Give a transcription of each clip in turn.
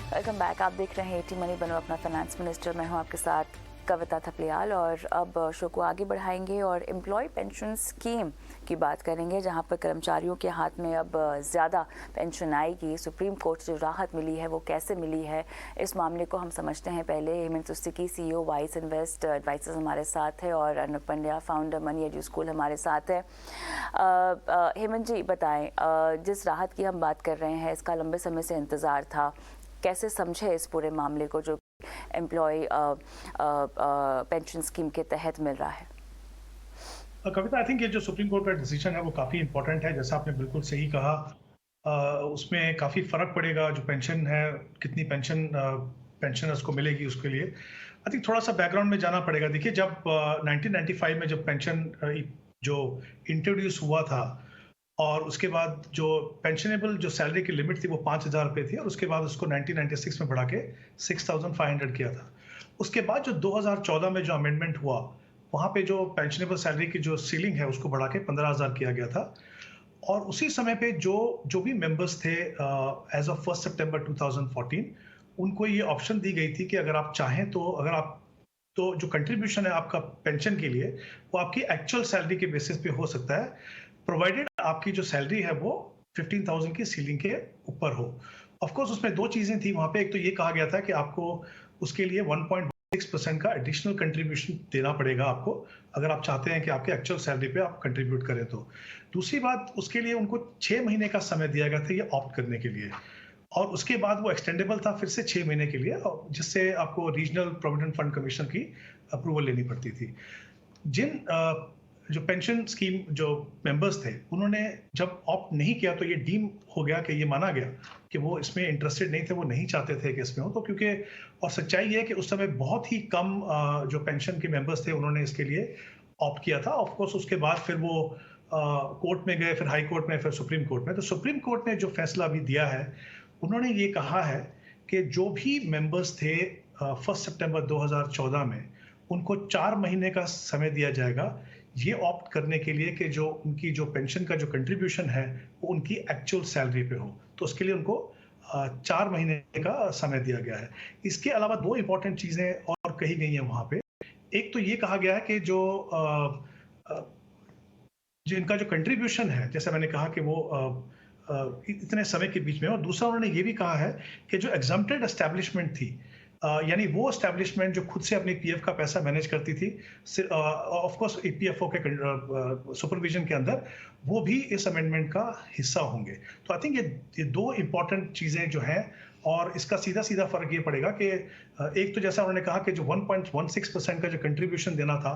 Welcome back. आप देख रहे हैं एटी मनी, बनो अपना फाइनेंस मिनिस्टर। मैं हूं आपके साथ कविता थपलियाल और अब शो को आगे बढ़ाएंगे और एम्प्लॉय पेंशन स्कीम की बात करेंगे, जहां पर कर्मचारियों के हाथ में अब ज़्यादा पेंशन आएगी। सुप्रीम कोर्ट से जो राहत मिली है वो कैसे मिली है, इस मामले को हम समझते हैं। पहले हेमंत तुस्तिकी, CEO वाइस इन्वेस्ट एडवाइजर्स हमारे साथ है और Anup Pandya, founder Money Edu School, हमारे साथ है। हेमंत जी बताएं, जिस राहत की हम बात कर रहे हैं इसका लंबे समय से इंतज़ार था, कैसे समझे इस पूरे मामले को जो एम्प्लॉय पेंशन स्कीम के तहत मिल रहा है? कविता, आई थिंक ये जो सुप्रीम कोर्ट का डिसीजन है वो काफ़ी इंपॉर्टेंट है। जैसा आपने बिल्कुल सही कहा, उसमें काफ़ी फ़र्क पड़ेगा जो पेंशन है, कितनी पेंशन पेंशनर्स को मिलेगी उसके लिए। आई थिंक थोड़ा सा बैकग्राउंड में जाना पड़ेगा। देखिए, जब 1995 में जब पेंशन जो इंट्रोड्यूस हुआ था, और उसके बाद जो पेंशनेबल जो सैलरी की लिमिट थी वो 5,000 रुपये थी, और उसके बाद उसको 1996 में बढ़ा के 6,500 किया था। उसके बाद जो 2014 में जो अमेंडमेंट हुआ, वहाँ पे जो पेंशनेबल सैलरी की जो सीलिंग है उसको बढ़ा के 15,000 किया गया था। और उसी समय पे जो जो भी मेंबर्स थे एज ऑफ 1 सितंबर 2014, उनको ये ऑप्शन दी गई थी कि अगर आप चाहें तो, अगर आप तो जो कंट्रीब्यूशन है आपका पेंशन के लिए, वो आपकी एक्चुअल सैलरी के बेसिस पे हो सकता है, प्रोवाइडेड आपकी जो सैलरी है वो 15,000 की सीलिंग के ऊपर हो। ऑफ कोर्स उसमें दो चीजें थी वहां पे। एक तो ये कहा गया था कि आपको उसके लिए 1.6% का एडिशनल कंट्रीब्यूशन देना पड़ेगा आपको, अगर आप चाहते हैं कि आपके एक्चुअल सैलरी पे आप कंट्रीब्यूट करें तो। दूसरी बात, उसके लिए उनको 6 महीने का समय दिया गया था ये ऑप्ट करने के लिए, और उसके बाद वो एक्सटेंडेबल था फिर से 6 महीने के लिए, जिससे आपको रीजनल प्रोविडेंट फंड कमीशन की अप्रूवल लेनी पड़ती थी। जिन जो पेंशन स्कीम जो मेंबर्स थे, उन्होंने जब ऑप्ट नहीं किया तो ये डीम हो गया कि ये माना गया कि वो इसमें इंटरेस्टेड नहीं थे, वो नहीं चाहते थे कि इसमें हो। तो क्योंकि, और सच्चाई ये है कि उस समय बहुत ही कम जो पेंशन के मेंबर्स थे उन्होंने इसके लिए ऑप्ट किया था। ऑफ कोर्स उसके बाद फिर वो कोर्ट में गए, फिर हाई कोर्ट में, फिर सुप्रीम कोर्ट में। तो सुप्रीम कोर्ट ने जो फैसला अभी दिया है, उन्होंने ये कहा है कि जो भी मेंबर्स थे 1 सितंबर 2014 में, उनको 4 महीने का समय दिया जाएगा ये ऑप्ट करने के लिए कि जो उनकी जो पेंशन का जो कंट्रीब्यूशन है वो उनकी एक्चुअल सैलरी पे हो। तो उसके लिए उनको 4 महीने का समय दिया गया है। इसके अलावा दो इंपॉर्टेंट चीजें और कही गई हैं वहां पे। एक तो ये कहा गया है कि जो इनका जो कंट्रीब्यूशन है, जैसे मैंने कहा कि वो इतने समय के बीच में, और दूसरा उन्होंने ये भी कहा है कि जो एग्जम्प्टेड एस्टेब्लिशमेंट थी, यानी वो एस्टेब्लिशमेंट जो खुद से अपनी पीएफ का पैसा मैनेज करती थी, ऑफ कोर्स ईपीएफओ के सुपरविजन के अंदर, वो भी इस अमेंडमेंट का हिस्सा होंगे। तो आई थिंक ये दो इंपॉर्टेंट चीजें जो हैं, और इसका सीधा सीधा फर्क ये पड़ेगा कि एक तो जैसा उन्होंने कहा कि जो 1.16% का जो कंट्रीब्यूशन देना था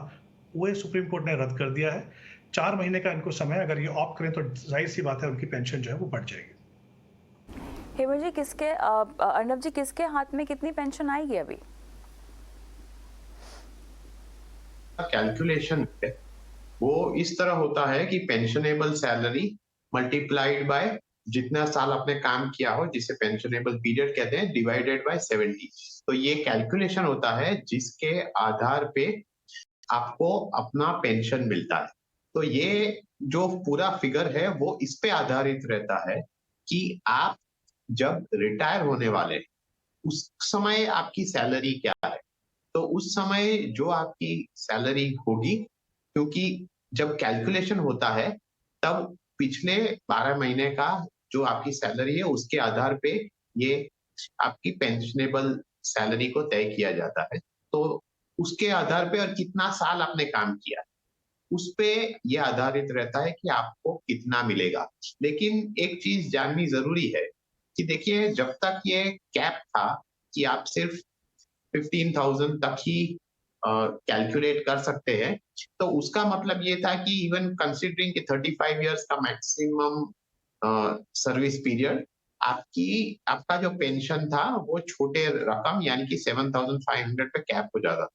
वो सुप्रीम कोर्ट ने रद्द कर दिया है। 4 महीने का इनको समय, अगर ये ऑप्ट करें तो जाहिर सी बात है उनकी पेंशन जो है वो बढ़ जाएगी। हेमंत जी, अर्नब जी, किसके हाथ में कितनी पेंशन आएगी अभी? कैलकुलेशन है वो इस तरह होता है कि पेंशनेबल सैलरी मल्टीप्लाइड बाय जितना साल आपने काम किया हो, जिसे पेंशनेबल पीरियड कहते हैं, डिवाइडेड बाय 70। तो ये कैलकुलेशन होता है जिसके आधार पे आपको अपना पेंशन मिलता है। तो ये जो पूरा फिगर है वो इस पे आधारित रहता है कि आप जब रिटायर होने वाले उस समय आपकी सैलरी क्या है। तो उस समय जो आपकी सैलरी होगी, क्योंकि जब कैलकुलेशन होता है तब पिछले 12 महीने का जो आपकी सैलरी है उसके आधार पे ये आपकी पेंशनेबल सैलरी को तय किया जाता है। तो उसके आधार पे और कितना साल आपने काम किया उस पे ये आधारित रहता है कि आपको कितना मिलेगा। लेकिन एक चीज जाननी जरूरी है कि देखिए, जब तक ये कैप था कि आप सिर्फ 15,000 तक ही कैलकुलेट कर सकते हैं, तो उसका मतलब ये था कि इवन कंसिडरिंग कि 35 इयर्स का मैक्सिमम सर्विस पीरियड, आपका जो पेंशन था वो छोटे रकम यानी कि 7,500 पे कैप हो जाता।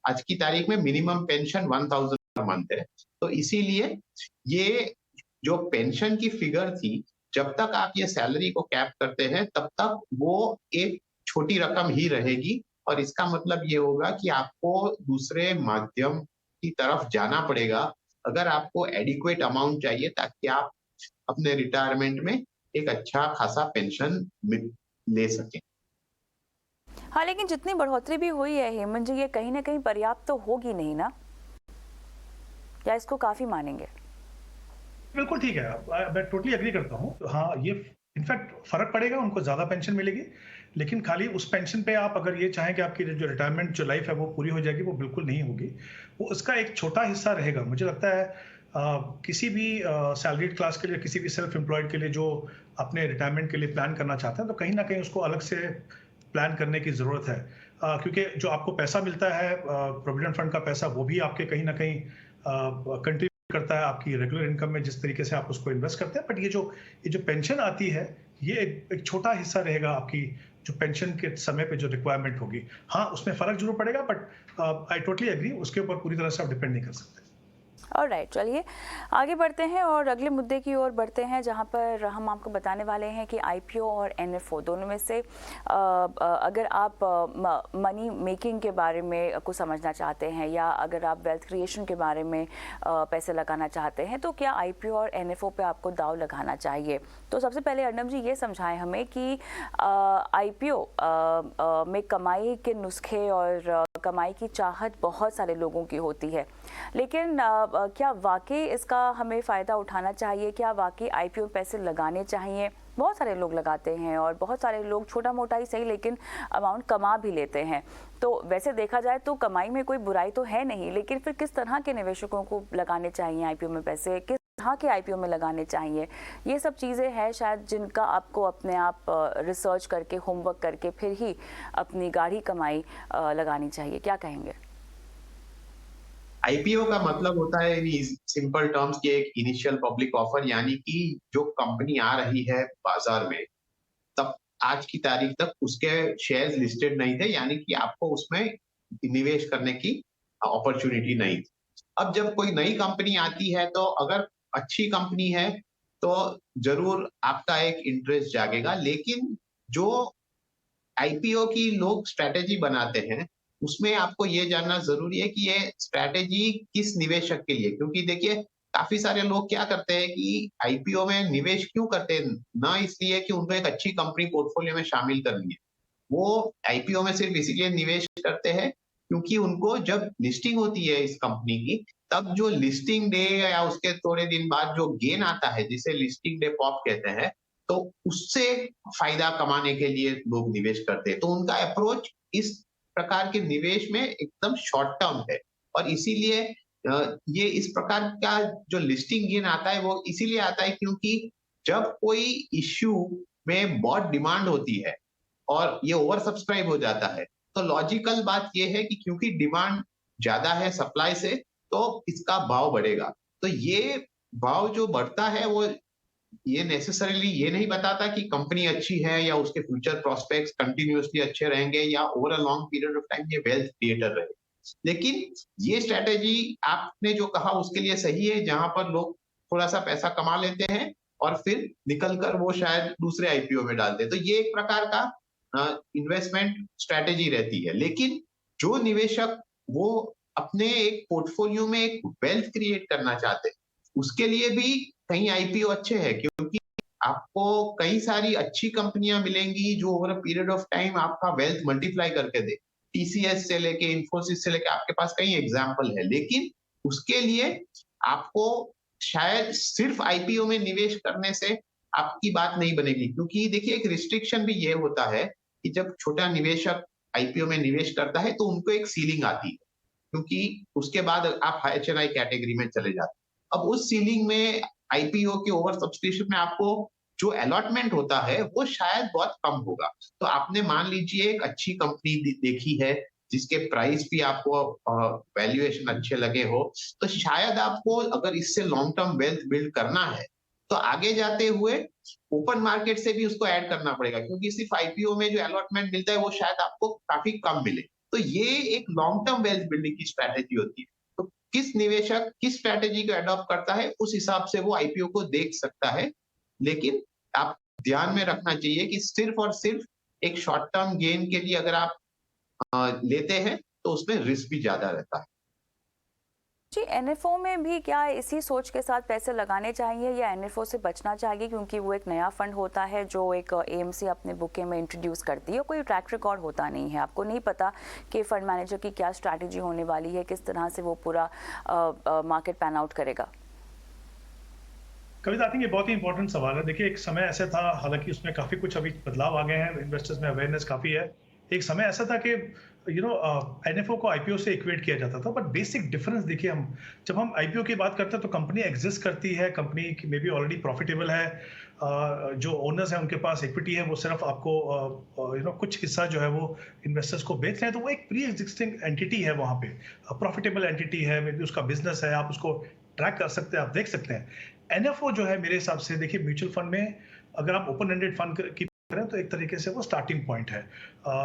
आज की तारीख में मिनिमम पेंशन 1,000 पर मंथ है। तो इसीलिए ये जो पेंशन की फिगर थी, जब तक आप ये सैलरी को कैप करते हैं तब तक वो एक छोटी रकम ही रहेगी, और इसका मतलब ये होगा कि आपको दूसरे माध्यम की तरफ जाना पड़ेगा अगर आपको एडिक्वेट अमाउंट चाहिए, ताकि आप अपने रिटायरमेंट में एक अच्छा खासा पेंशन ले सकें। हाँ, लेकिन जितनी बढ़ोतरी भी हुई है हेमंत जी, ये कहीं ना कहीं पर्याप्त तो होगी नहीं ना, या इसको काफी मानेंगे? बिल्कुल ठीक है, मैं टोटली एग्री करता हूँ। हाँ, ये इनफैक्ट फर्क पड़ेगा, उनको ज्यादा पेंशन मिलेगी, लेकिन खाली उस पेंशन पे आप अगर ये चाहें कि आपकी जो रिटायरमेंट जो लाइफ है वो पूरी हो जाएगी, वो बिल्कुल नहीं होगी। वो उसका एक छोटा हिस्सा रहेगा। मुझे लगता है किसी भी सैलरीड क्लास के लिए, किसी भी सेल्फ एम्प्लॉयड के लिए जो अपने रिटायरमेंट के लिए प्लान करना चाहते हैं, तो कहीं ना कहीं उसको अलग से प्लान करने की ज़रूरत है। क्योंकि जो आपको पैसा मिलता है प्रोविडेंट फंड का पैसा, वो भी आपके कहीं ना कहीं कंट्रीब्यूट करता है आपकी रेगुलर इनकम में, जिस तरीके से आप उसको इन्वेस्ट करते हैं। बट ये जो पेंशन आती है, ये एक छोटा हिस्सा रहेगा आपकी जो पेंशन के समय पे जो रिक्वायरमेंट होगी। हाँ, उसमें फर्क जरूर पड़ेगा, बट आई टोटली एग्री, उसके ऊपर पूरी तरह से आप डिपेंड नहीं कर सकते। ऑलराइट, चलिए आगे बढ़ते हैं और अगले मुद्दे की ओर बढ़ते हैं, जहां पर हम आपको बताने वाले हैं कि आईपीओ और एनएफओ दोनों में से अगर आप मनी मेकिंग के बारे में कुछ समझना चाहते हैं, या अगर आप वेल्थ क्रिएशन के बारे में पैसे लगाना चाहते हैं, तो क्या आईपीओ और एनएफओ पे आपको दाव लगाना चाहिए? तो सबसे पहले अर्नब जी ये समझाएं हमें कि आईपीओ में कमाई के नुस्खे और कमाई की चाहत बहुत सारे लोगों की होती है, लेकिन क्या वाकई इसका हमें फ़ायदा उठाना चाहिए? क्या वाकई आईपीओ में पैसे लगाने चाहिए? बहुत सारे लोग लगाते हैं और बहुत सारे लोग छोटा मोटा ही सही लेकिन अमाउंट कमा भी लेते हैं। तो वैसे देखा जाए तो कमाई में कोई बुराई तो है नहीं, लेकिन फिर किस तरह के निवेशकों को लगाने चाहिए आईपीओ में पैसे, किस तरह के आईपीओ में लगाने चाहिए? ये सब चीज़ें हैं शायद जिनका आपको अपने आप रिसर्च करके, होमवर्क करके फिर ही अपनी गाढ़ी कमाई लगानी चाहिए। क्या कहेंगे? आईपीओ का मतलब होता है सिंपल टर्म्स की एक इनिशियल पब्लिक ऑफर, यानी कि जो कंपनी आ रही है बाजार में, तब आज की तारीख तक उसके शेयर्स लिस्टेड नहीं थे, यानी कि आपको उसमें निवेश करने की अपॉर्चुनिटी नहीं थी। अब जब कोई नई कंपनी आती है, तो अगर अच्छी कंपनी है तो जरूर आपका एक इंटरेस्ट जागेगा, लेकिन जो आईपीओ की लोग स्ट्रैटेजी बनाते हैं, उसमें आपको ये जानना जरूरी है कि ये स्ट्रैटेजी किस निवेशक के लिए, क्योंकि देखिए काफी सारे लोग क्या करते हैं कि आईपीओ में निवेश क्यों करते हैं, ना इसलिए कि उनको एक अच्छी कंपनी पोर्टफोलियो में शामिल करनी है। वो आईपीओ में सिर्फ इसीलिए निवेश करते हैं क्योंकि उनको जब लिस्टिंग होती है इस कंपनी की, तब जो लिस्टिंग डे या उसके थोड़े दिन बाद जो गेन आता है, जिसे लिस्टिंग डे पॉप कहते हैं, तो उससे फायदा कमाने के लिए लोग निवेश करते हैं। तो उनका अप्रोच इस प्रकार के निवेश में एकदम शॉर्ट टर्म है, और इसीलिए ये इस प्रकार का जो लिस्टिंग गेन आता है वो इसीलिए आता है क्योंकि जब कोई इश्यू में बहुत डिमांड होती है और ये ओवर सब्सक्राइब हो जाता है, तो लॉजिकल बात ये है कि क्योंकि डिमांड ज्यादा है सप्लाई से, तो इसका भाव बढ़ेगा। तो ये भाव जो बढ़ता है, वो ये नेसेसरीली ये नहीं बताता कि कंपनी अच्छी है या उसके फ्यूचर प्रोस्पेक्ट्स कंटिन्यूअसली अच्छे रहेंगे या over a long period of time ये वेल्थ क्रिएटर रहे। लेकिन ये स्ट्रेटेजी आपने जो कहा उसके लिए सही है, जहां पर लोग थोड़ा सा पैसा कमा लेते हैं और फिर निकलकर वो शायद दूसरे आईपीओ में डालते हैं। तो ये एक प्रकार का इन्वेस्टमेंट स्ट्रेटेजी रहती है। लेकिन जो निवेशक वो अपने एक पोर्टफोलियो में एक वेल्थ क्रिएट करना चाहते हैं, उसके लिए भी कई आईपीओ अच्छे हैं, क्योंकि आपको कई सारी अच्छी कंपनियां मिलेंगी जो over a period of time आपका वेल्थ मल्टीप्लाई करके दे। टीसीएस से लेके इंफोसिस से लेके आपके पास कई एग्जाम्पल है। लेकिन उसके लिए आपको शायद सिर्फ आईपीओ में निवेश करने से आपकी बात नहीं बनेगी, क्योंकि देखिए एक रिस्ट्रिक्शन भी ये होता है कि जब छोटा निवेशक आईपीओ में निवेश करता है तो उनको एक सीलिंग आती है, क्योंकि उसके बाद आप एचएनआई कैटेगरी में चले जाते हैं। अब उस सीलिंग में आईपीओ के ओवर सब्सक्रिप्शन में आपको जो अलॉटमेंट होता है वो शायद बहुत कम होगा। तो आपने मान लीजिए एक अच्छी कंपनी देखी है जिसके प्राइस भी आपको वैल्यूएशन अच्छे लगे हो, तो शायद आपको अगर इससे लॉन्ग टर्म वेल्थ बिल्ड करना है तो आगे जाते हुए ओपन मार्केट से भी उसको ऐड करना पड़ेगा, क्योंकि सिर्फ आईपीओ में जो अलॉटमेंट मिलता है वो शायद आपको काफी कम मिले। तो ये एक लॉन्ग टर्म वेल्थ बिल्डिंग की स्ट्रैटेजी होती है। तो किस निवेशक किस स्ट्रैटेजी को अडॉप्ट करता है, उस हिसाब से वो आईपीओ को देख सकता है। लेकिन आप ध्यान में रखना चाहिए कि सिर्फ और सिर्फ एक शॉर्ट टर्म गेन के लिए अगर आप लेते हैं तो उसमें रिस्क भी ज्यादा रहता है। जी, एनएफओ में भी क्या इसी सोच के साथ पैसे लगाने चाहिए या एनएफओ से बचना चाहिए, क्योंकि वो एक नया फंड होता है जो एक एएमसी अपने बुके में इंट्रोड्यूस करती है, कोई ट्रैक रिकॉर्ड होता नहीं है, आपको नहीं पता कि फंड मैनेजर की क्या स्ट्रैटेजी होने वाली है, किस तरह से वो पूरा मार्केट पैन आउट करेगा। कविता, आई थिंक ये बहुत ही इंपॉर्टेंट सवाल है। देखिए, एक समय ऐसा था, हालांकि उसमें काफी कुछ अभी बदलाव आ गए हैं, इन्वेस्टर्स में अवेयरनेस काफी है। एक समय ऐसा था कि एनएफओ को आईपीओ से इक्वेट किया जाता था, बट बेसिक डिफरेंस देखिए, हम जब हम आईपीओ की बात करते हैं तो कंपनी एग्जिस्ट करती है, company may be already profitable है, जो ओनर्स हैं उनके पास इक्विटी है, वो सिर्फ आपको कुछ हिस्सा जो है वो इन्वेस्टर्स को बेच रहे हैं, तो वो एक प्री एग्जिस्टिंग एंटिटी है, वहां पे प्रॉफिटेबल एंटिटी है, मे बी उसका बिजनेस है, आप उसको ट्रैक कर सकते हैं, आप देख सकते हैं। एनएफओ जो है मेरे हिसाब से, देखिए म्यूचुअल फंड में अगर आप ओपन एंडेड फंड की करें तो एक तरीके से वो स्टार्टिंग पॉइंट है।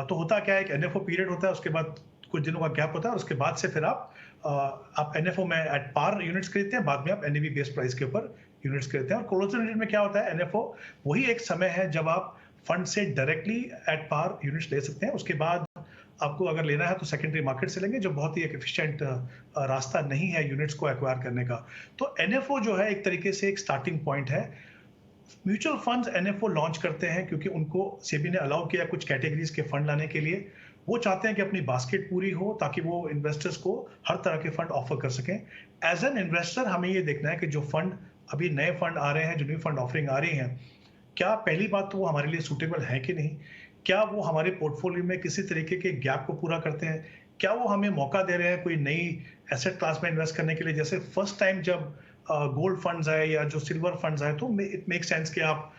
तो होता क्या है, एक एनएफओ पीरियड होता है, उसके बाद कुछ दिनों का गैप होता है, और उसके बाद से फिर आप एनएफओ में एट पार यूनिट्स खरीदते हैं, बाद में आप एनएवी बेस्ड प्राइस के ऊपर यूनिट्स खरीदते हैं। और क्लोज एंडेड में क्या होता है, एनएफओ वही एक समय है जब आप फंड से डायरेक्टली एट पार यूनिट्स ले सकते हैं, उसके बाद आपको अगर लेना है तो सेकेंडरी मार्केट से लेंगे, जो बहुत ही एक एफिशिएंट रास्ता नहीं है यूनिट्स को एक्वायर करने का। तो एनएफओ जो है एक तरीके से एक स्टार्टिंग पॉइंट है। म्यूचुअल फंड्स एनएफओ लॉन्च करते हैं क्योंकि उनको सेबी ने अलाउ किया कुछ कैटेगरीज के फंड लाने के लिए। वो चाहते हैं कि अपनी बास्केट पूरी हो ताकि वो इन्वेस्टर्स को हर तरह के फंड ऑफर कर सकें। एज एन इन्वेस्टर हमें ये देखना है कि जो फंड अभी नए फंड आ रहे हैं, जो न्यू फंड ऑफरिंग आ रही हैं, क्या पहली बात तो वो हमारे लिए सूटेबल है कि नहीं, क्या वो हमारे पोर्टफोलियो में किसी तरीके के गैप को पूरा करते हैं, क्या वो हमें मौका दे रहे हैं कोई नई एसेट क्लास में इन्वेस्ट करने के लिए। जैसे फर्स्ट टाइम जब गोल्ड फंड्स आए या जो सिल्वर फंड्स आए, तो इट मेक सेंस कि आप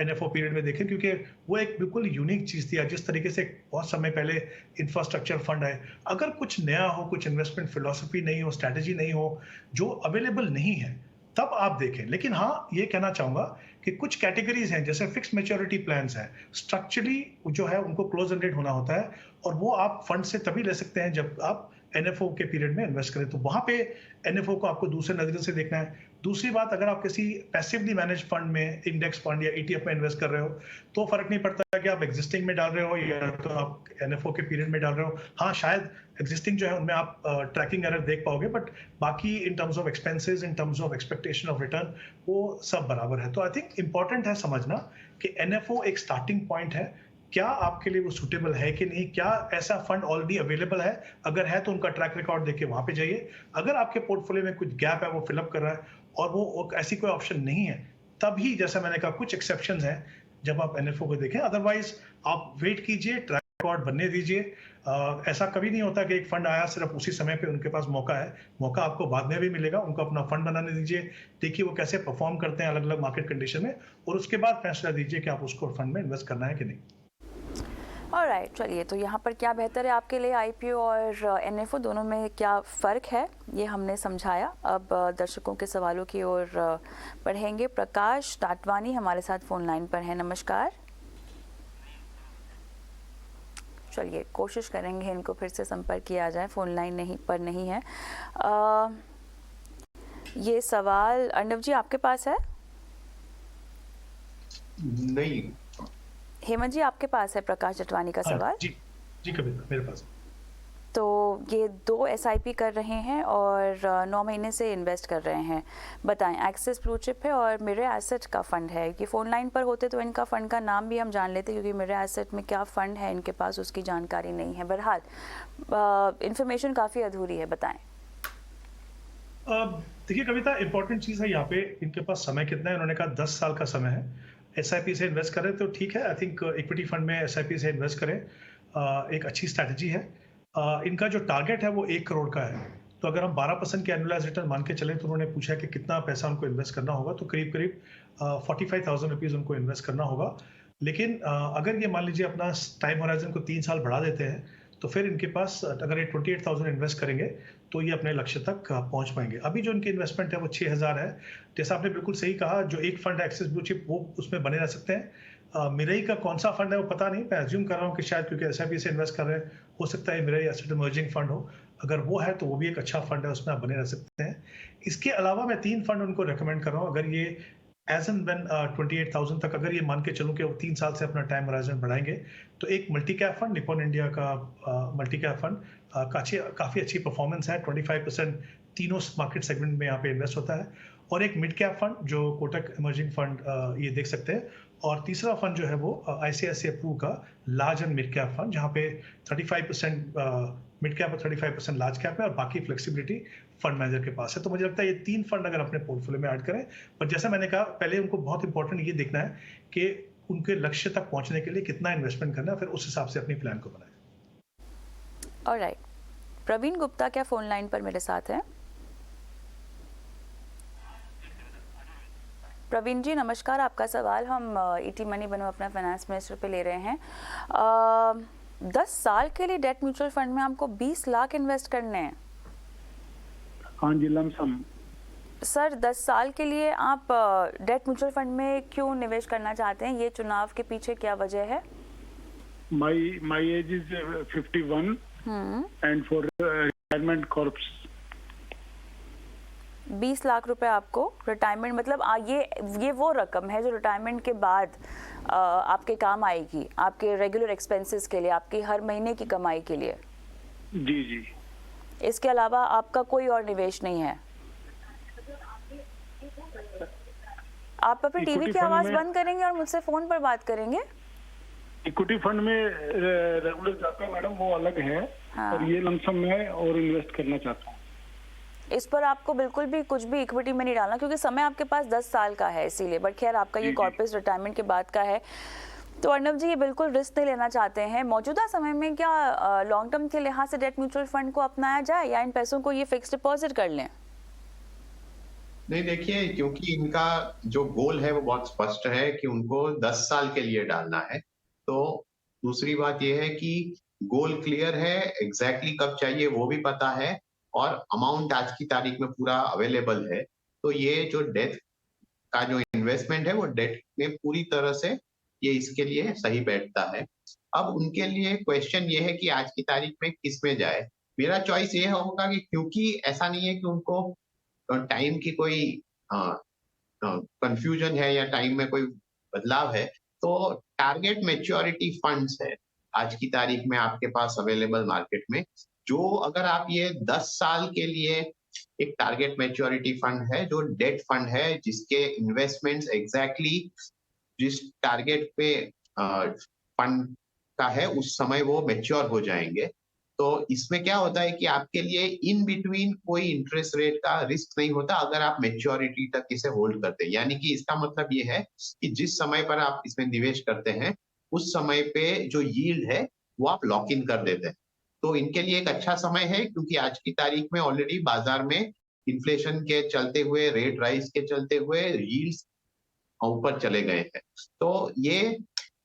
एनएफओ पीरियड में देखें, क्योंकि वो एक बिल्कुल यूनिक चीज थी। जिस तरीके से बहुत समय पहले इंफ्रास्ट्रक्चर फंड आए, अगर कुछ नया हो, कुछ इन्वेस्टमेंट फिलोसफी नहीं हो, स्ट्रैटेजी नहीं हो, जो अवेलेबल नहीं है, तब आप देखें। लेकिन हाँ, ये कहना चाहूंगा कि कुछ कैटेगरीज हैं, जैसे फिक्स मैच्योरिटी प्लान्स हैं, स्ट्रक्चरली जो है उनको क्लोज एंडेड होना होता है, और वो आप फंड से तभी ले सकते हैं जब आप एनएफओ के पीरियड में इन्वेस्ट करें, तो वहां पे एनएफओ को आपको दूसरे नजरिए से देखना है। दूसरी बात, अगर आप किसी पैसिवली मैनेज फंड में, इंडेक्स फंड या ईटीएफ में इन्वेस्ट कर रहे हो, तो फर्क नहीं पड़ता कि आप एग्जिस्टिंग में डाल रहे हो या तो आप एनएफओ के पीरियड में डाल रहे हो। हाँ, शायद एग्जिस्टिंग जो है उनमें आप ट्रैकिंग एरर देख पाओगे, बट बाकी in terms of expenses, in terms of expectation of return, वो सब बराबर है। तो आई थिंक इंपॉर्टेंट है समझना कि एनएफओ एक स्टार्टिंग पॉइंट है, क्या आपके लिए वो सूटेबल है कि नहीं, क्या ऐसा फंड ऑलरेडी अवेलेबल है, अगर है तो उनका ट्रैक रिकॉर्ड देके वहां पे जाइए। अगर आपके पोर्टफोलियो में कुछ गैप है, वो फिलअप कर रहा है और वो ऐसी कोई ऑप्शन नहीं है, तभी जैसा मैंने कहा कुछ एक्सेप्शंस हैं जब आप एनएफओ को देखें, अदरवाइज आप वेट कीजिए, ट्रैक रिकॉर्ड बनने दीजिए। ऐसा कभी नहीं होता कि एक फंड आया सिर्फ उसी समय पे उनके पास मौका है, मौका आपको बाद में भी मिलेगा। उनको अपना फंड बनाने दीजिए, देखिए वो कैसे परफॉर्म करते हैं अलग अलग मार्केट कंडीशन में, और उसके बाद फैसला दीजिए कि आप उसको फंड में इन्वेस्ट करना है कि नहीं। ऑलराइट, चलिए, तो यहाँ पर क्या बेहतर है आपके लिए, आईपीओ और एनएफओ दोनों में क्या फ़र्क है, ये हमने समझाया। अब दर्शकों के सवालों की ओर बढ़ेंगे। प्रकाश टाटवानी हमारे साथ फ़ोन लाइन पर हैं। नमस्कार। चलिए, कोशिश करेंगे इनको फिर से संपर्क किया जाए, फ़ोन लाइन नहीं है। ये सवाल अर्णव जी आपके पास है? नहीं, हेमंत जी आपके पास है प्रकाश जटवानी का सवाल? जी कविता, मेरे पास। तो ये 2 एसआईपी कर रहे हैं और 9 महीने से इन्वेस्ट कर रहे हैं। बताएं, एक्सिस ब्लू चिप है और मिरर एसेट का फंड है। ये फ़ोन लाइन पर होते तो इनका फ़ंड का नाम भी हम जान लेते, क्योंकि मिरर एसेट में क्या फ़ंड है इनके पास उसकी जानकारी नहीं है। बहरहाल इंफॉर्मेशन काफ़ी अधूरी है, बताएं। देखिए कविता, इंपॉर्टेंट चीज़ है यहाँ पे, इनके पास समय कितना है, उन्होंने कहा 10 साल का समय है। एसआईपी से इन्वेस्ट करें तो ठीक है, आई थिंक इक्विटी फंड में एसआईपी से इन्वेस्ट करें, एक अच्छी स्ट्रैटेजी है। इनका जो टारगेट है वो 1 करोड़ का है, तो अगर हम 12% के एनुअलाइज रिटर्न मान के चलें, तो उन्होंने पूछा कि कितना पैसा उनको इन्वेस्ट करना होगा, तो करीब 45,000 रुपीज़ उनको इन्वेस्ट करना होगा। लेकिन अगर ये मान लीजिए अपना टाइम होराइजन को 3 साल बढ़ा देते हैं, तो फिर इनके पास अगर ये 28,000 इन्वेस्ट करेंगे तो ये अपने लक्ष्य तक पहुंच पाएंगे। अभी जो इनकी इन्वेस्टमेंट है वो 6,000 है। जैसा आपने बिल्कुल सही कहा, जो एक फंड है एक्सिस ब्लू चिप, वो उसमें बने रह सकते हैं। मिरई का कौन सा फंड है वो पता नहीं, मैं एज्यूम कर रहा हूँ कि शायद क्योंकि एसआईपी से इन्वेस्ट कर रहे हैं, हो सकता है मिरई एसेट इमर्जिंग फंड हो। अगर वो है तो वो भी एक अच्छा फंड है, उसमें आप बने रह सकते हैं। इसके अलावा मैं 3 फंड उनको रिकमेंड कर रहा हूँ। अगर ये एज एंड व्हेन 28,000 तक अगर ये मान के चलूँ कि वो 3 साल से अपना टाइम होराइजन बढ़ाएंगे, तो एक multi cap fund, Nippon India का मल्टी कैप फंड काफ़ी अच्छी परफॉर्मेंस है, 25% तीनों मार्केट सेगमेंट में यहाँ पे इन्वेस्ट होता है, और एक मिड कैप फंड जो कोटक इमर्जिंग फंड ये देख सकते हैं, और तीसरा फंड जो है वो ICICI प्रू का large and mid cap fund, जहाँ पे 35% मिड कैप और 35% लार्ज कैप है, और बाकी फ्लेक्सिबिलिटी फंड मैनेजर के पास है। तो मुझे लगता है ये 3 फंड अगर अपने पोर्टफोलियो में ऐड करें, पर जैसा मैंने कहा पहले, उनको बहुत इंपॉर्टेंट ये देखना है कि उनके लक्ष्य तक पहुंचने के लिए कितना इन्वेस्टमेंट करना है, फिर उस हिसाब से अपनी प्लान को बनाएं। ऑलराइट, प्रवीण गुप्ता क्या फोन लाइन पर मेरे साथ हैं? प्रवीण जी नमस्कार, आपका सवाल हम ईटी मनी बनो अपना फाइनेंस मिनिस्टर पे ले रहे हैं। 10 साल के लिए डेट म्यूचुअल फंड में हमको 20 लाख इन्वेस्ट करने हैं। हाँ जी, लमसम। सर 10 साल के लिए आप डेट म्यूचुअल फंड में क्यों निवेश करना चाहते हैं? ये चुनाव के पीछे क्या वजह है? My age is 51 and for retirement corps 20 lakh रुपए आपको रिटायरमेंट, मतलब ये वो रकम है जो रिटायरमेंट के बाद आपके काम आएगी, आपके रेगुलर एक्सपेंसेस के लिए, आपकी हर महीने की कमाई के लिए। जी जी। इसके अलावा आपका कोई और निवेश नहीं है? आप अपने टीवी की आवाज बंद करेंगे और मुझसे फोन पर बात करेंगे? इक्विटी फंड में रेगुलर जाता है मैडम, वो अलग है। हाँ। और ये लमसम में और इन्वेस्ट करना चाहता हूँ। इस पर आपको बिल्कुल भी कुछ भी इक्विटी में नहीं डालना, क्योंकि समय आपके पास 10 साल का है इसीलिए। बट खैर, आपका ये कॉर्पोरेट रिटायरमेंट के बाद का है, तो अर्णव जी ये बिल्कुल रिस्क नहीं लेना चाहते हैं। मौजूदा समय में क्या लॉन्ग टर्म के लिहाज से डेट म्यूचुअल फंड को अपनाया जाए, या इन पैसों को ये फिक्स डिपॉजिट कर लें? नहीं, देखिए, क्योंकि इनका जो गोल है वो बहुत स्पष्ट है कि उनको 10 साल के लिए डालना है। तो दूसरी बात ये है कि गोल क्लियर है, एग्जैक्टली कब चाहिए वो भी पता है, और अमाउंट आज की तारीख में पूरा अवेलेबल है। तो ये जो डेट का जो इन्वेस्टमेंट है वो डेट में पूरी तरह से ये इसके लिए सही बैठता है। अब उनके लिए क्वेश्चन ये है कि आज की तारीख में किस में जाए। मेरा चॉइस ये होगा कि क्योंकि ऐसा नहीं है कि उनको टाइम की कोई कंफ्यूजन है या टाइम में कोई बदलाव है, तो टारगेट मैच्योरिटी फंड्स है आज की तारीख में आपके पास अवेलेबल मार्केट में, जो अगर आप ये 10 साल के लिए एक टारगेट मैच्योरिटी फंड है जो डेट फंड है, जिसके इन्वेस्टमेंट्स एग्जैक्टली जिस टारगेट पे फंड का है उस समय वो मैच्योर हो जाएंगे। तो इसमें क्या होता है कि आपके लिए इन बिटवीन कोई इंटरेस्ट रेट का रिस्क नहीं होता अगर आप मैच्योरिटी तक इसे होल्ड करते हैं। यानी कि इसका मतलब ये है कि जिस समय पर आप इसमें निवेश करते हैं उस समय पे जो यील्ड है वो आप लॉक इन कर देते हैं। तो इनके लिए एक अच्छा समय है, क्योंकि आज की तारीख में ऑलरेडी बाजार में इन्फ्लेशन के चलते हुए, रेट राइज के चलते हुए यील्ड्स ऊपर चले गए हैं। तो ये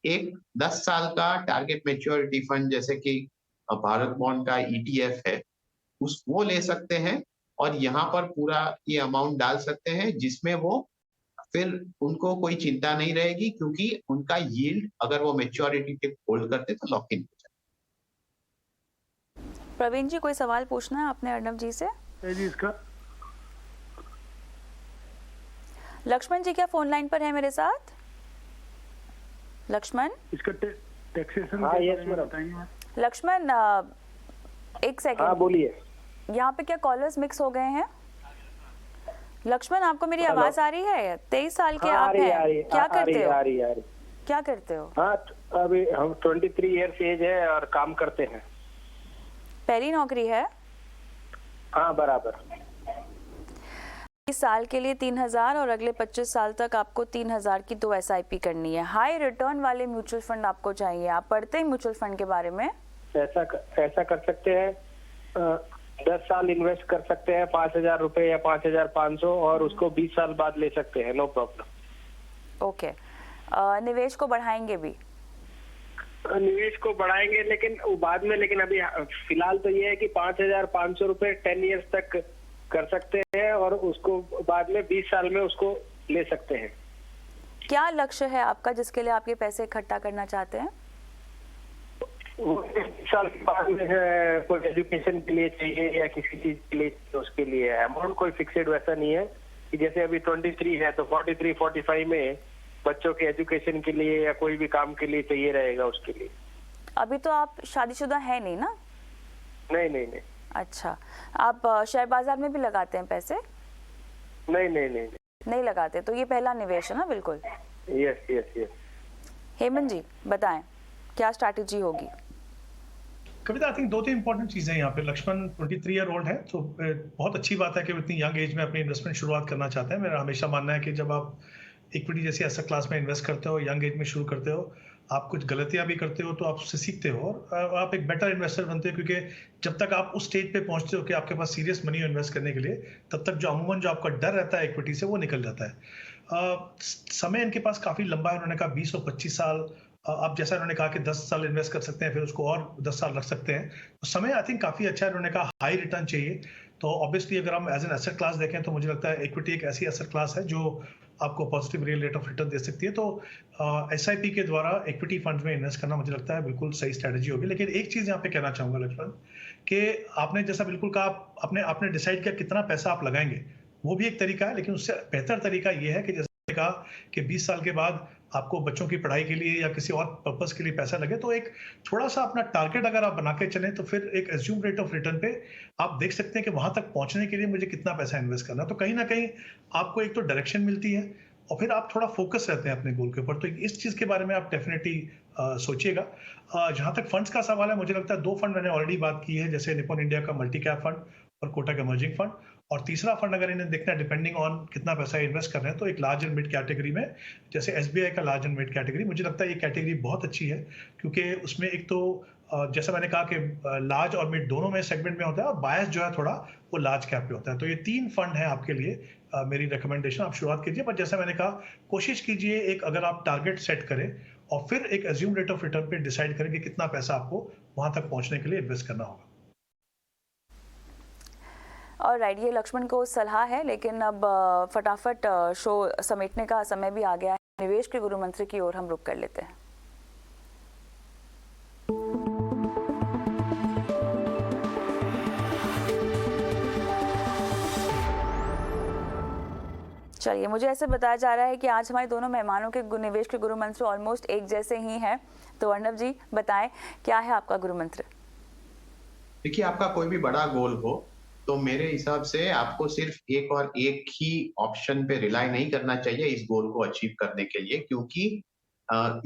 एक 10 साल का टारगेट मैच्योरिटी फंड, जैसे कि भारत बॉन्ड का ETF है, वो ले सकते हैं और यहाँ पर पूरा ये अमाउंट डाल सकते हैं, जिसमें वो फिर उनको कोई चिंता नहीं रहेगी, क्योंकि उनका यील्ड अगर वो मैच्योरिटी टिप होल्ड करते तो लॉक इन हो जाए। प्रवीण जी कोई सवाल पूछना है आपने अर्णव जी से? जी, इसका लक्ष्मण जी क्या फोन लाइन पर है मेरे साथ? लक्ष्मण, इसका टैक्सेशन बताएंगे? लक्ष्मण एक सेकंड। हाँ बोलिए। यहाँ पे क्या कॉलर्स मिक्स हो गए हैं? लक्ष्मण, आपको मेरी आवाज आ रही है? 23 साल के आप हैं, क्या करते हो? क्या करते हो? हाँ, अभी हम 23 ईयर्स एज है और काम करते हैं। पहली नौकरी है? हाँ बराबर। 20 साल के लिए 3000 और अगले 25 साल तक आपको 3000 की 2 SIP करनी है। हाई रिटर्न वाले म्यूचुअल फंड आपको चाहिए। आप पढ़ते हैं म्यूचुअल फंड के बारे में? ऐसा कर सकते हैं, 10 साल इन्वेस्ट कर सकते हैं, 5000 रुपए या 5500, और उसको 20 साल बाद ले सकते हैं, नो प्रॉब्लम। ओके, निवेश को बढ़ाएंगे भी? निवेश को बढ़ाएंगे लेकिन बाद में, लेकिन अभी फिलहाल तो ये है कि 5500 रुपए 10 ईयर्स तक कर सकते हैं, और उसको बाद में 20 साल में उसको ले सकते हैं। क्या लक्ष्य है आपका जिसके लिए आप ये पैसे इकट्ठा करना चाहते हैं? 20 साल के बाद में कोई एजुकेशन के लिए चाहिए या किसी चीज के लिए, तो उसके लिए अमाउंट कोई फिक्सेड वैसा नहीं है कि जैसे अभी 23 है तो 43-45 में बच्चों के एजुकेशन के लिए या कोई भी काम के लिए चाहिए रहेगा उसके लिए। अभी तो आप शादीशुदा है नहीं ना? नहीं। अच्छा, आप शेयर बाजार में भी लगाते हैं पैसे? नहीं लगाते, तो ये पहला निवेश है ना? बिल्कुल। यस। हेमंत जी बताएं, क्या स्ट्रैटेजी होगी? कविता, आई थिंक 2-3 इंपॉर्टेंट चीजें यहाँ पे। लक्ष्मण 23 ईयर ओल्ड है, तो बहुत अच्छी बात है कि वो इतनी यंग एज में अपनी इन्वेस्टमेंट शुरुआत करना चाहते हैं। मेरा हमेशा मानना है कि जब आप इक्विटी जैसी एसेट क्लास में इन्वेस्ट करते हो, यंग एज में शुरू करते हो, आप कुछ गलतियां भी करते हो तो आप उससे सीखते हो और आप एक बेटर इन्वेस्टर बनते हो, क्योंकि जब तक आप उस स्टेज पे पहुंचते हो कि आपके पास सीरियस मनी हो इन्वेस्ट करने के लिए, तब तक जो अमूमन जो आपका डर रहता है इक्विटी से, वो निकल जाता है। समय इनके पास काफी लंबा है। उन्होंने कहा 20 और 25 साल। आप जैसा उन्होंने कहा कि 10 साल इन्वेस्ट कर सकते हैं, फिर उसको और 10 साल रख सकते हैं, तो समय आई थिंक काफी अच्छा है। उन्होंने कहा हाई रिटर्न चाहिए, तो ऑब्वियसली अगर हम एज एन एसेट क्लास देखें तो मुझे लगता है इक्विटी एक ऐसी एसेट क्लास है जो आपको positive real rate of return दे सकती है। तो SIP के द्वारा इक्विटी फंड में इन्वेस्ट करना मुझे लगता है बिल्कुल सही स्ट्रेटजी होगी। लेकिन एक चीज यहाँ पे कहना चाहूंगा लक्ष्मण, कि आपने जैसा बिल्कुल कहा, आपने डिसाइड किया कितना पैसा आप लगाएंगे, वो भी एक तरीका है, लेकिन उससे बेहतर तरीका ये है कि जैसे कहा कि 20 साल के बाद आपको बच्चों की पढ़ाई के लिए या किसी और पर्पस के लिए पैसा लगे, तो एक थोड़ा सा अपना टारगेट अगर आप बना के चलें तो फिर एक एज्यूम रेट ऑफ रिटर्न पे आप देख सकते हैं कि वहां तक पहुंचने के लिए मुझे कितना पैसा इन्वेस्ट करना है। तो कहीं ना कहीं आपको एक तो डायरेक्शन मिलती है और फिर आप थोड़ा फोकस रहते हैं अपने गोल के ऊपर। तो इस चीज के बारे में आप डेफिनेटली सोचिएगा। जहां तक फंड्स का सवाल है, मुझे लगता है 2 फंड मैंने ऑलरेडी बात की है, जैसे निपॉन इंडिया का मल्टी कैप फंड और कोटक इमर्जिंग फंड। और तीसरा फंड अगर इन्हें देखना है डिपेंडिंग ऑन कितना पैसा इन्वेस्ट कर रहे हैं, तो एक लार्ज एंड मिड कैटेगरी में, जैसे SBI का लार्ज एंड मिड कैटेगरी, मुझे लगता है ये कैटेगरी बहुत अच्छी है, क्योंकि उसमें एक तो जैसा मैंने कहा कि लार्ज और मिड दोनों में सेगमेंट में होता है, और बायस जो है थोड़ा वो लार्ज कैप पे होता है। तो ये 3 फंड है आपके लिए मेरी रिकमेंडेशन। आप शुरुआत कीजिए, पर जैसा मैंने कहा, कोशिश कीजिए एक अगर आप टारगेट सेट करें और फिर एक एज्यूम रेट ऑफ रिटर्न पे डिसाइड करें कि कितना पैसा आपको वहां तक पहुंचने के लिए इन्वेस्ट करना होगा। और राइट, ये लक्ष्मण को सलाह है, लेकिन अब फटाफट शो समेटने का समय भी आ गया है। निवेश के गुरु मंत्र की ओर हम रुक कर लेते हैं। चलिए, मुझे ऐसे बताया जा रहा है कि आज हमारे दोनों मेहमानों के निवेश के गुरु मंत्र ऑलमोस्ट एक जैसे ही हैं। तो अर्णव जी बताएं, क्या है आपका गुरु मंत्र? देखिए, आपका कोई भी बड़ा गोल हो तो मेरे हिसाब से आपको सिर्फ एक ही ऑप्शन पे रिलाई नहीं करना चाहिए इस गोल को अचीव करने के लिए, क्योंकि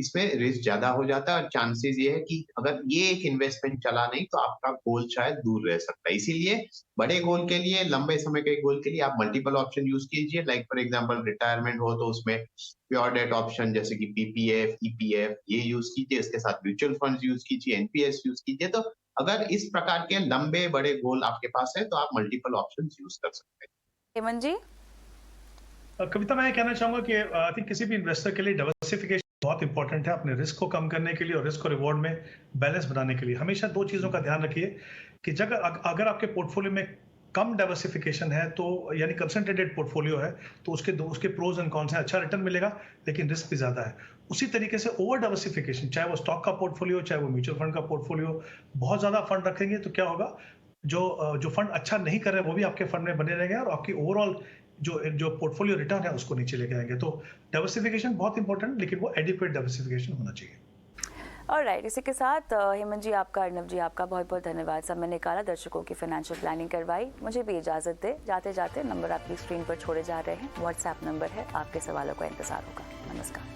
इसमें रिस्क ज्यादा हो जाता है और चांसेस ये है कि अगर ये एक इन्वेस्टमेंट चला नहीं तो आपका गोल शायद दूर रह सकता है। इसीलिए बड़े गोल के लिए, लंबे समय के गोल के लिए आप मल्टीपल ऑप्शन यूज कीजिए। लाइक फॉर एग्जांपल रिटायरमेंट हो तो उसमें प्योर डेट ऑप्शन जैसे कि PPF, EPF ये यूज कीजिए, इसके साथ म्यूचुअल फंड यूज कीजिए, NPS यूज कीजिए। तो अगर इस प्रकार के लंबे बड़े गोल आपके पास है तो आप मल्टीपल ऑप्शन यूज कर सकते हैं। हेमंत जी? कविता, मैं कहना चाहूंगा कि आई थिंक किसी भी इन्वेस्टर के लिए डाइवर्सिफिकेशन बहुत इंपॉर्टेंट है, अपने रिस्क को कम करने के लिए और रिस्क और रिवॉर्ड में बैलेंस बनाने के लिए। हमेशा 2 चीजों का ध्यान रखिए कि अगर आपके पोर्टफोलियो में कम डाइवर्सिफिकेशन है, तो यानी कंसंट्रेटेड पोर्टफोलियो है, तो उसके प्रोज एंड कॉन्स हैं। अच्छा रिटर्न मिलेगा लेकिन रिस्क भी ज्यादा है। उसी तरीके से ओवर डाइवर्सिफिकेशन, चाहे वो स्टॉक का पोर्टफोलियो, चाहे वो म्यूचुअल फंड का पोर्टफोलियो, बहुत ज्यादा फंड रखेंगे तो क्या होगा, जो फंड अच्छा नहीं कर रहे वो भी आपके फंड में बने रहेंगे और आपकी ओवरऑल जो पोर्टफोलियो रिटर्न है उसको नीचे लेके आएंगे। तो डाइवर्सिफिकेशन बहुत इंपॉर्टेंट, लेकिन वो एडिक्वेट डाइवर्सिफिकेशन होना चाहिए। ऑलराइट, इसी के साथ हेमंत जी आपका, अर्णव जी आपका बहुत बहुत धन्यवाद। समय निकाला, दर्शकों की फाइनेंशियल प्लानिंग करवाई। मुझे भी इजाजत दे। जाते जाते नंबर आपकी स्क्रीन पर छोड़े जा रहे हैं, व्हाट्सएप नंबर है, आपके सवालों का इंतजार होगा। नमस्कार।